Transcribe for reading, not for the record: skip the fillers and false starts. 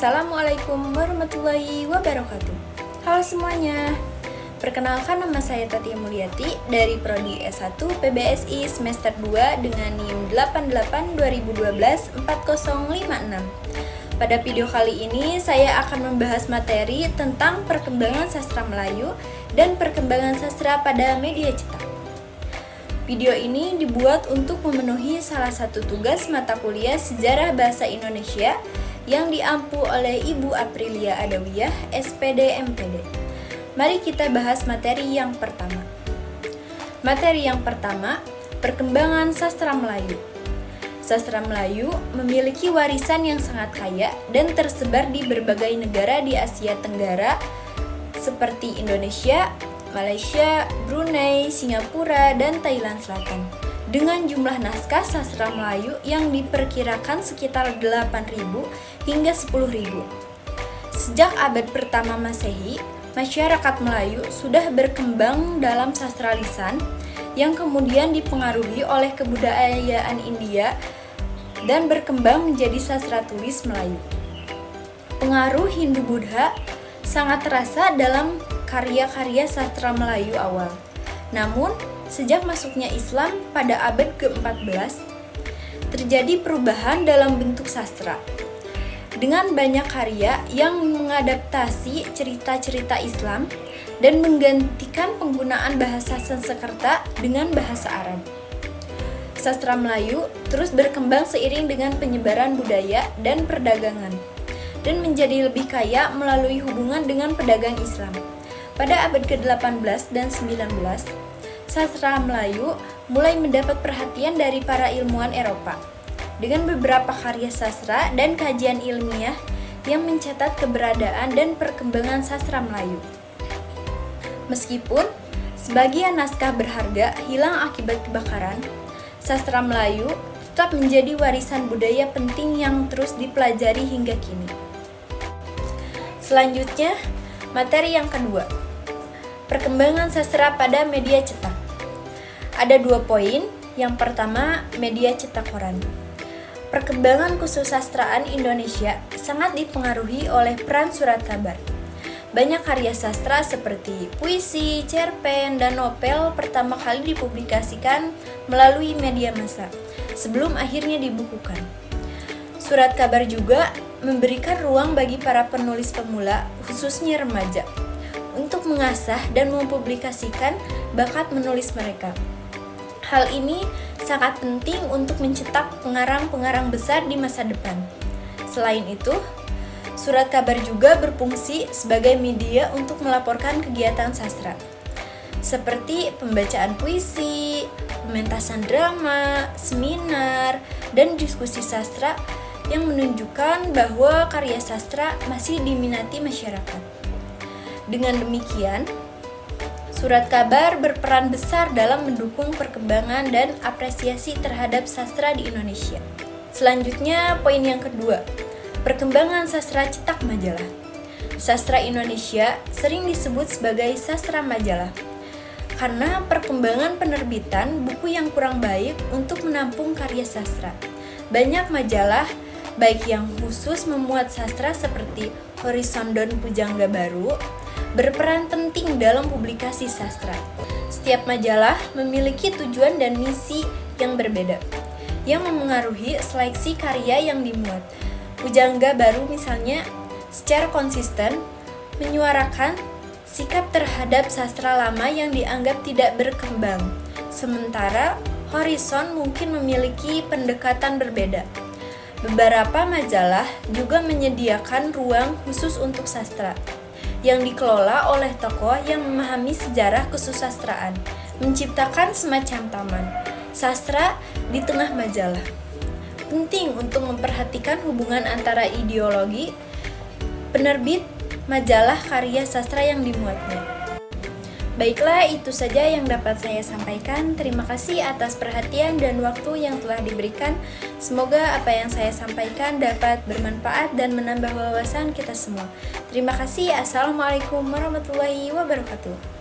Assalamualaikum warahmatullahi wabarakatuh. Halo semuanya. Perkenalkan, nama saya Tatia Mulyati dari Prodi S1 PBSI semester 2 dengan NIM 8820124056. Pada video kali ini saya akan membahas materi tentang perkembangan sastra Melayu dan perkembangan sastra pada media cetak. Video ini dibuat untuk memenuhi salah satu tugas mata kuliah Sejarah Bahasa Indonesia yang diampu oleh Ibu Aprilia Adawiyah, SPD MPD. Mari kita bahas materi yang pertama. Materi yang pertama, perkembangan sastra Melayu. Sastra Melayu memiliki warisan yang sangat kaya dan tersebar di berbagai negara di Asia Tenggara seperti Indonesia, Malaysia, Brunei, Singapura, dan Thailand Selatan. Dengan jumlah naskah sastra Melayu yang diperkirakan sekitar 8.000 hingga 10.000. Sejak abad pertama Masehi, masyarakat Melayu sudah berkembang dalam sastra lisan yang kemudian dipengaruhi oleh kebudayaan India dan berkembang menjadi sastra tulis Melayu. Pengaruh Hindu-Buddha sangat terasa dalam karya-karya sastra Melayu awal. Namun, sejak masuknya Islam pada abad ke-14, terjadi perubahan dalam bentuk sastra. Dengan banyak karya yang mengadaptasi cerita-cerita Islam dan menggantikan penggunaan bahasa Sanskerta dengan bahasa Arab. Sastra Melayu terus berkembang seiring dengan penyebaran budaya dan perdagangan, dan menjadi lebih kaya melalui hubungan dengan pedagang Islam. Pada abad ke-18 dan 19, sastra Melayu mulai mendapat perhatian dari para ilmuwan Eropa dengan beberapa karya sastra dan kajian ilmiah yang mencatat keberadaan dan perkembangan sastra Melayu. Meskipun sebagian naskah berharga hilang akibat kebakaran, sastra Melayu tetap menjadi warisan budaya penting yang terus dipelajari hingga kini. Selanjutnya, materi yang kedua, perkembangan sastra pada media cetak. Ada 2 poin. Yang pertama, media cetak koran. Perkembangan kesusastraan Indonesia sangat dipengaruhi oleh peran surat kabar. Banyak karya sastra seperti puisi, cerpen, dan novel pertama kali dipublikasikan melalui media massa sebelum akhirnya dibukukan. Surat kabar juga memberikan ruang bagi para penulis pemula, khususnya remaja, untuk mengasah dan mempublikasikan bakat menulis mereka. Hal ini sangat penting untuk mencetak pengarang-pengarang besar di masa depan. Selain itu, surat kabar juga berfungsi sebagai media untuk melaporkan kegiatan sastra, seperti pembacaan puisi, pementasan drama, seminar, dan diskusi sastra yang menunjukkan bahwa karya sastra masih diminati masyarakat. Dengan demikian, surat kabar berperan besar dalam mendukung perkembangan dan apresiasi terhadap sastra di Indonesia. Selanjutnya, poin yang kedua, perkembangan sastra cetak majalah. Sastra Indonesia sering disebut sebagai sastra majalah karena perkembangan penerbitan buku yang kurang baik untuk menampung karya sastra. Banyak majalah, baik yang khusus memuat sastra seperti Horizon dan Pujangga Baru, berperan penting dalam publikasi sastra. Setiap majalah memiliki tujuan dan misi yang berbeda, yang memengaruhi seleksi karya yang dimuat. Pujangga Baru misalnya secara konsisten menyuarakan sikap terhadap sastra lama yang dianggap tidak berkembang, sementara Horizon mungkin memiliki pendekatan berbeda. Beberapa majalah juga menyediakan ruang khusus untuk sastra yang dikelola oleh tokoh yang memahami sejarah kesusastraan, menciptakan semacam taman sastra di tengah majalah. Penting untuk memperhatikan hubungan antara ideologi penerbit majalah karya sastra yang dimuatnya. Baiklah, itu saja yang dapat saya sampaikan. Terima kasih atas perhatian dan waktu yang telah diberikan. Semoga apa yang saya sampaikan dapat bermanfaat dan menambah wawasan kita semua. Terima kasih. Assalamualaikum warahmatullahi wabarakatuh.